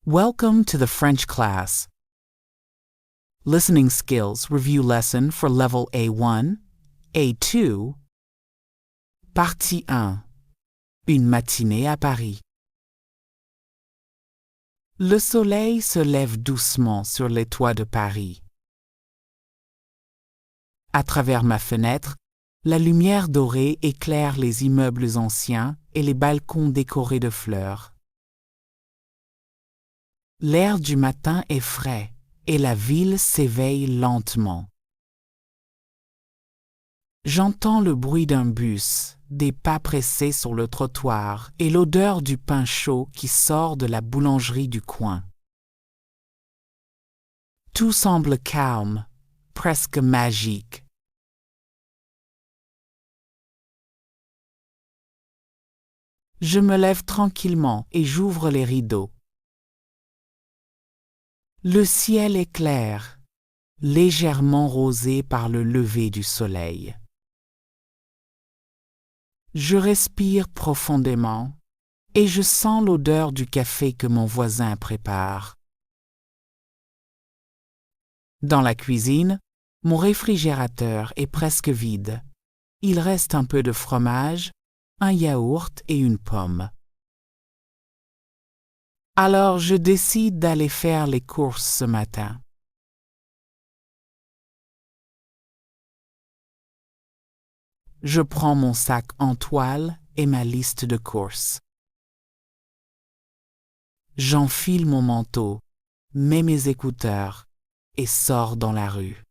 Welcome to the French class. Listening Skills Review Lesson for Level A1, A2. Partie 1. Une matinée à Paris. Le soleil se lève doucement sur les toits de Paris. À travers ma fenêtre, la lumière dorée éclaire les immeubles anciens et les balcons décorés de fleurs. L'air du matin est frais et la ville s'éveille lentement. J'entends le bruit d'un bus, des pas pressés sur le trottoir et l'odeur du pain chaud qui sort de la boulangerie du coin. Tout semble calme, presque magique. Je me lève tranquillement et j'ouvre les rideaux. Le ciel est clair, légèrement rosé par le lever du soleil. Je respire profondément et je sens l'odeur du café que mon voisin prépare. Dans la cuisine, mon réfrigérateur est presque vide. Il reste un peu de fromage, un yaourt et une pomme. Alors je décide d'aller faire les courses ce matin. Je prends mon sac en toile et ma liste de courses. J'enfile mon manteau, mets mes écouteurs et sors dans la rue.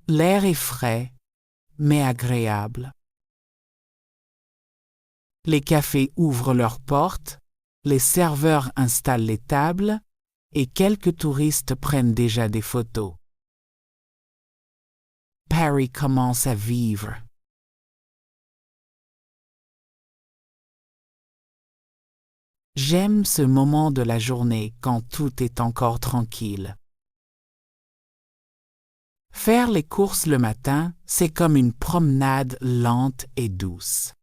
L'air est frais, mais agréable. Les cafés ouvrent leurs portes, les serveurs installent les tables et quelques touristes prennent déjà des photos. Paris commence à vivre. J'aime ce moment de la journée quand tout est encore tranquille. Faire les courses le matin, c'est comme une promenade lente et douce.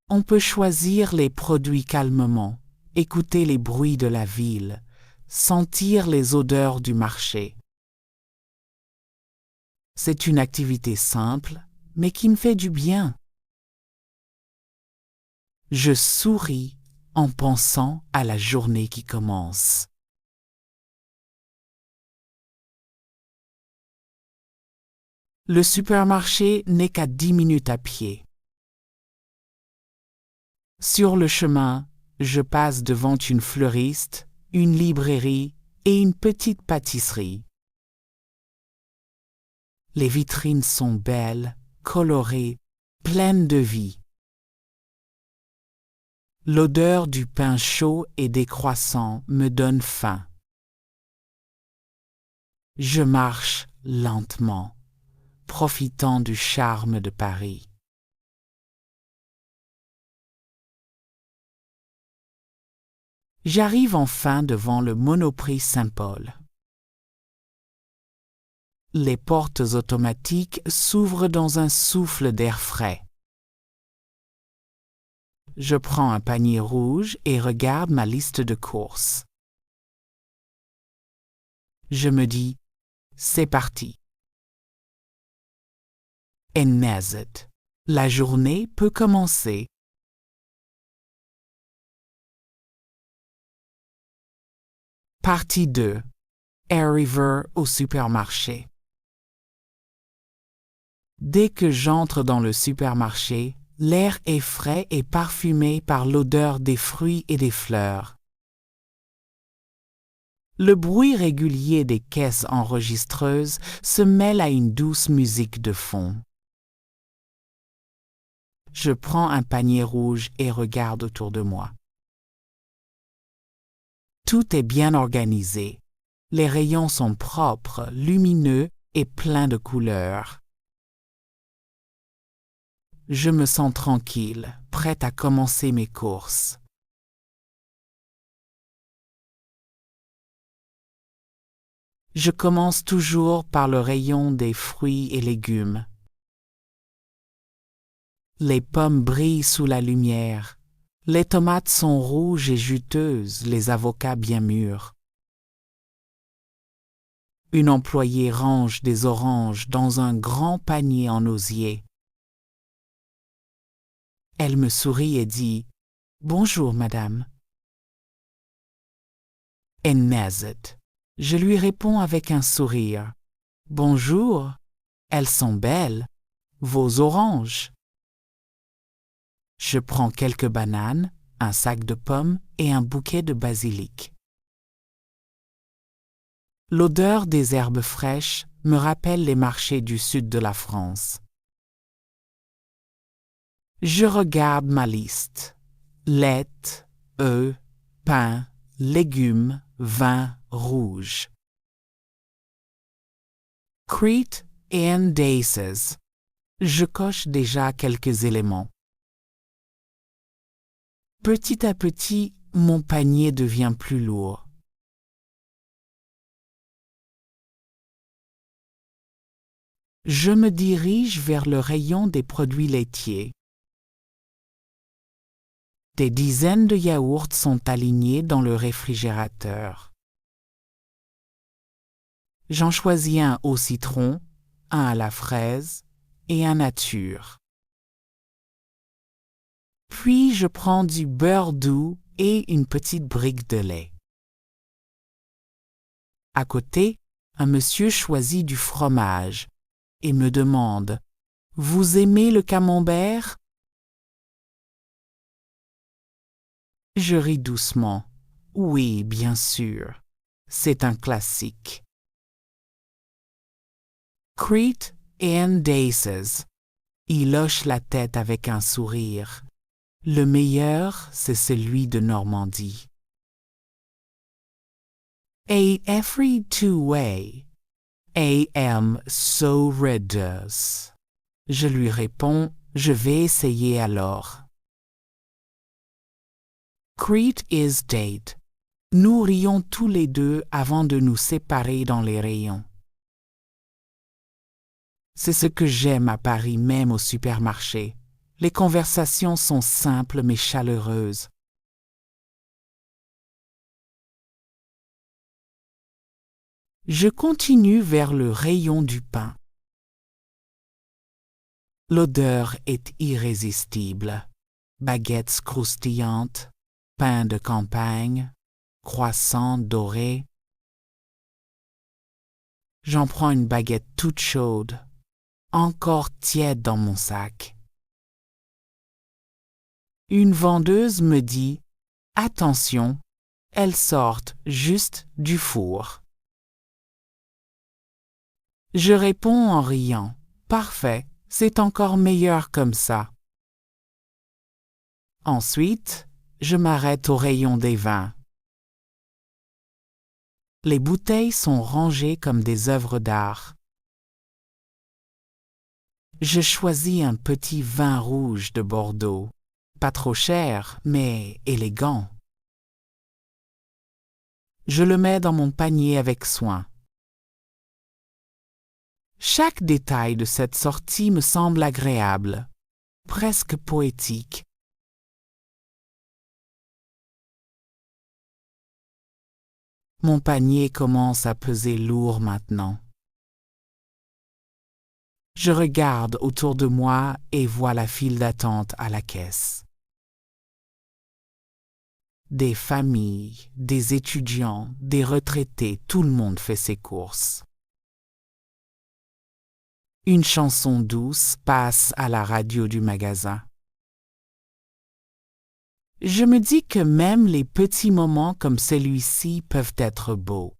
On peut choisir les produits calmement, écouter les bruits de la ville, sentir les odeurs du marché. C'est une activité simple, mais qui me fait du bien. Je souris en pensant à la journée qui commence. Le supermarché n'est qu'à 10 minutes à pied. Sur le chemin, je passe devant une fleuriste, une librairie et une petite pâtisserie. Les vitrines sont belles, colorées, pleines de vie. L'odeur du pain chaud et des croissants me donne faim. Je marche lentement, profitant du charme de Paris. J'arrive enfin devant le Monoprix Saint-Paul. Les portes automatiques s'ouvrent dans un souffle d'air frais. Je prends un panier rouge et regarde ma liste de courses. Je me dis, c'est parti. Enmezet. La journée peut commencer. Partie 2. Arriver au supermarché. Dès que j'entre dans le supermarché, l'air est frais et parfumé par l'odeur des fruits et des fleurs. Le bruit régulier des caisses enregistreuses se mêle à une douce musique de fond. Je prends un panier rouge et regarde autour de moi. Tout est bien organisé. Les rayons sont propres, lumineux et pleins de couleurs. Je me sens tranquille, prête à commencer mes courses. Je commence toujours par le rayon des fruits et légumes. Les pommes brillent sous la lumière, Les tomates sont rouges et juteuses, les avocats bien mûrs. Une employée range des oranges dans un grand panier en osier. Elle me sourit et dit « Bonjour, madame ». Ennezet. Je lui réponds avec un sourire. « Bonjour, elles sont belles, vos oranges ». Je prends quelques bananes, un sac de pommes et un bouquet de basilic. L'odeur des herbes fraîches me rappelle les marchés du sud de la France. Je regarde ma liste. Lait, œufs, pain, légumes, vin rouge. Crete and Daces. Je coche déjà quelques éléments. Petit à petit, mon panier devient plus lourd. Je me dirige vers le rayon des produits laitiers. Des dizaines de yaourts sont alignés dans le réfrigérateur. J'en choisis un au citron, un à la fraise et un nature. Puis je prends du beurre doux et une petite brique de lait. À côté, un monsieur choisit du fromage et me demande « Vous aimez le camembert ?» Je ris doucement. « Oui, bien sûr. C'est un classique. » Crete and Daces. Il hoche la tête avec un sourire. Le meilleur, c'est celui de Normandie. A every two-way. I am so redus. Je lui réponds, je vais essayer alors. Crete is date. Nous rions tous les deux avant de nous séparer dans les rayons. C'est ce que j'aime à Paris, même au supermarché. Les conversations sont simples mais chaleureuses. Je continue vers le rayon du pain. L'odeur est irrésistible. Baguettes croustillantes, pain de campagne, croissants dorés. J'en prends une baguette toute chaude, encore tiède dans mon sac. Une vendeuse me dit « Attention, elles sortent juste du four ». Je réponds en riant « Parfait, c'est encore meilleur comme ça ». Ensuite, je m'arrête au rayon des vins. Les bouteilles sont rangées comme des œuvres d'art. Je choisis un petit vin rouge de Bordeaux, pas trop cher, mais élégant. Je le mets dans mon panier avec soin. Chaque détail de cette sortie me semble agréable, presque poétique. Mon panier commence à peser lourd maintenant. Je regarde autour de moi et vois la file d'attente à la caisse. Des familles, des étudiants, des retraités, tout le monde fait ses courses. Une chanson douce passe à la radio du magasin. Je me dis que même les petits moments comme celui-ci peuvent être beaux.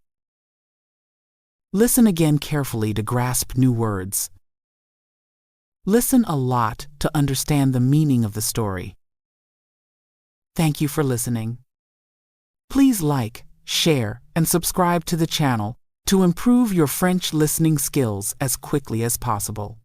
Listen again carefully to grasp new words. Listen a lot to understand the meaning of the story. Thank you for listening. Please like, share, and subscribe to the channel to improve your French listening skills as quickly as possible.